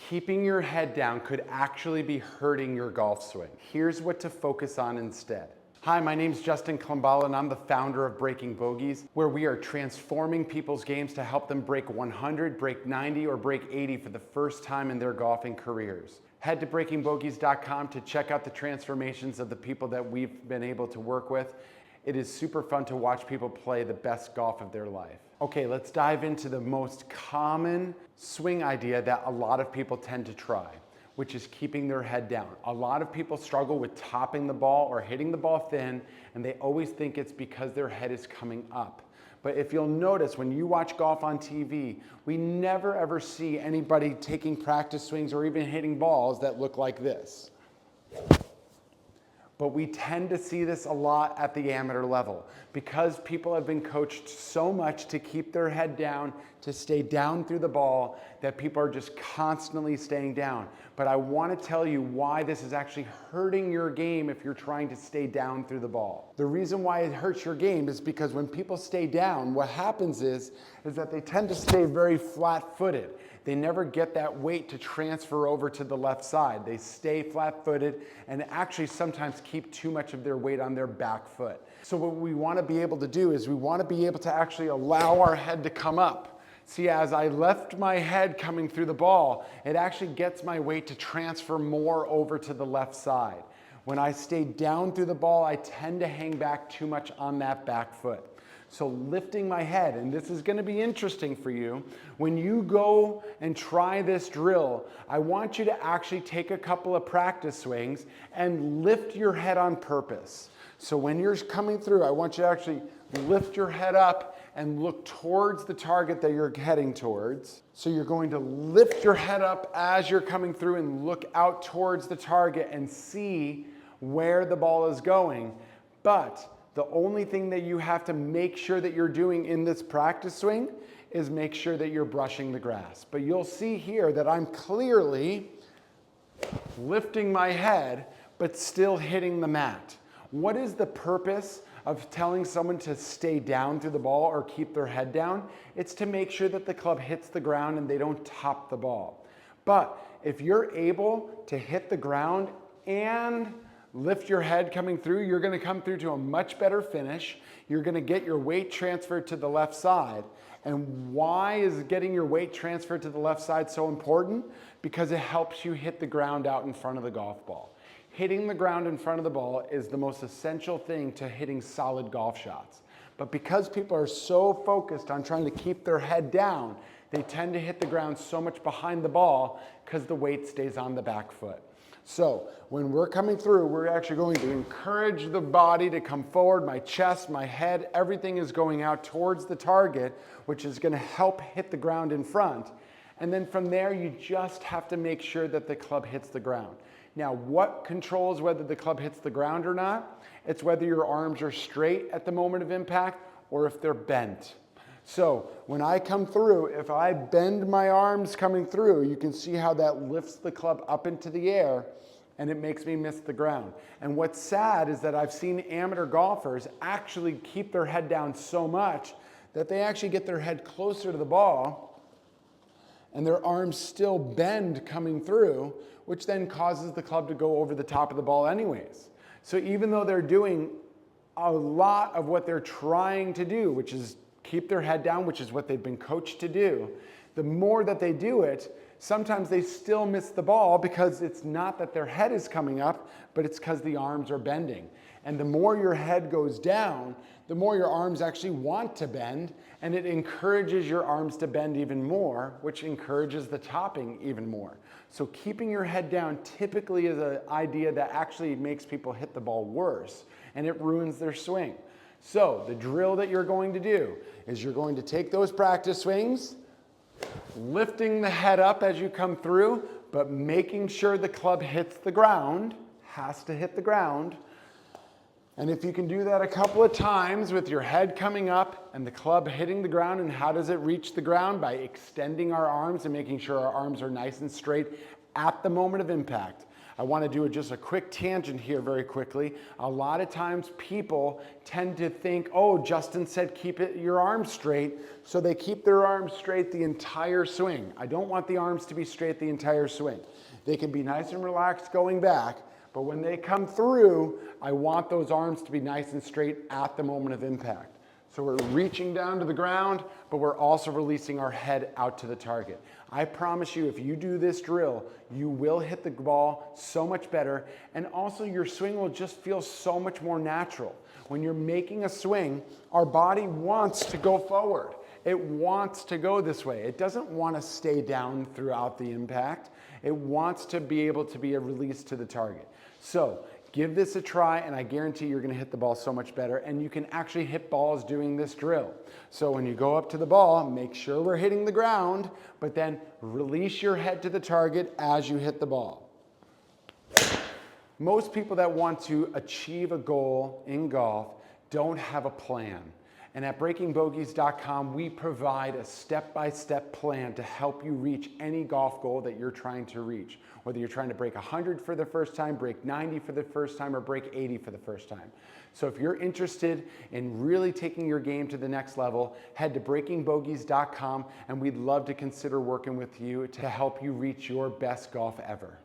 keeping your head down could actually be hurting your golf swing. Here's what to focus on instead. Hi, my name's Justin Klambala and I'm the founder of Breaking Bogeys, where we are transforming people's games to help them break 100, break 90, or break 80 for the first time in their golfing careers. Head to breakingbogeys.com to check out the transformations of the people that we've been able to work with. It is super fun to watch people play the best golf of their life. Okay, let's dive into the most common swing idea that a lot of people tend to try, which is keeping their head down. A lot of people struggle with topping the ball or hitting the ball thin, and they always think it's because their head is coming up. But if you'll notice, when you watch golf on TV, we never ever see anybody taking practice swings or even hitting balls that look like this. But we tend to see this a lot at the amateur level because people have been coached so much to keep their head down, to stay down through the ball, that people are just constantly staying down. But I want to tell you why this is actually hurting your game if you're trying to stay down through the ball. The reason why it hurts your game is because when people stay down, what happens is that they tend to stay very flat-footed. They never get that weight to transfer over to the left side. They stay flat-footed and actually sometimes keep too much of their weight on their back foot. So what we want to be able to do is we want to be able to actually allow our head to come up. See, as I left my head coming through the ball, it actually gets my weight to transfer more over to the left side. When I stay down through the ball, I tend to hang back too much on that back foot. So lifting my head, and this is going to be interesting for you, when you go and try this drill, I want you to actually take a couple of practice swings and lift your head on purpose. So when you're coming through, I want you to actually lift your head up and look towards the target that you're heading towards. So you're going to lift your head up as you're coming through and look out towards the target and see where the ball is going. But the only thing that you have to make sure that you're doing in this practice swing is make sure that you're brushing the grass. But you'll see here that I'm clearly lifting my head, but still hitting the mat. What is the purpose of telling someone to stay down through the ball or keep their head down? It's to make sure that the club hits the ground and they don't top the ball. But if you're able to hit the ground and lift your head coming through, you're going to come through to a much better finish. You're going to get your weight transferred to the left side. And why is getting your weight transferred to the left side so important? Because it helps you hit the ground out in front of the golf ball. Hitting the ground in front of the ball is the most essential thing to hitting solid golf shots. But because people are so focused on trying to keep their head down, they tend to hit the ground so much behind the ball because the weight stays on the back foot. So when we're coming through, we're actually going to encourage the body to come forward. My chest, my head, everything is going out towards the target, which is going to help hit the ground in front. And then from there, you just have to make sure that the club hits the ground. Now, what controls whether the club hits the ground or not? It's whether your arms are straight at the moment of impact or if they're bent. So when I come through, if I bend my arms coming through, you can see how that lifts the club up into the air and it makes me miss the ground. And what's sad is that I've seen amateur golfers actually keep their head down so much that they actually get their head closer to the ball and their arms still bend coming through, which then causes the club to go over the top of the ball anyways. So even though they're doing a lot of what they're trying to do, which is keep their head down, which is what they've been coached to do, the more that they do it, sometimes they still miss the ball because it's not that their head is coming up, but it's because the arms are bending. And the more your head goes down, the more your arms actually want to bend, and it encourages your arms to bend even more, which encourages the topping even more. So keeping your head down typically is an idea that actually makes people hit the ball worse, and it ruins their swing. So the drill that you're going to do is you're going to take those practice swings, lifting the head up as you come through, but making sure the club hits the ground, has to hit the ground, And if you can do that a couple of times with your head coming up and the club hitting the ground, and how does it reach the ground? By extending our arms and making sure our arms are nice and straight at the moment of impact. I want to do just a quick tangent here very quickly. A lot of times people tend to think, oh, Justin said keep your arms straight, so they keep their arms straight the entire swing. I don't want the arms to be straight the entire swing. They can be nice and relaxed going back, but when they come through, I want those arms to be nice and straight at the moment of impact. So we're reaching down to the ground, but we're also releasing our head out to the target. I promise you, if you do this drill, you will hit the ball so much better, and also your swing will just feel so much more natural. When you're making a swing, our body wants to go forward. It wants to go this way. It doesn't want to stay down throughout the impact. It wants to be able to be a release to the target. So give this a try, and I guarantee you're going to hit the ball so much better, and you can actually hit balls doing this drill. So when you go up to the ball, make sure we're hitting the ground, but then release your head to the target as you hit the ball. Most people that want to achieve a goal in golf don't have a plan. And at breakingbogeys.com, we provide a step-by-step plan to help you reach any golf goal that you're trying to reach. Whether you're trying to break 100 for the first time, break 90 for the first time, or break 80 for the first time. So if you're interested in really taking your game to the next level, head to breakingbogeys.com, and we'd love to consider working with you to help you reach your best golf ever.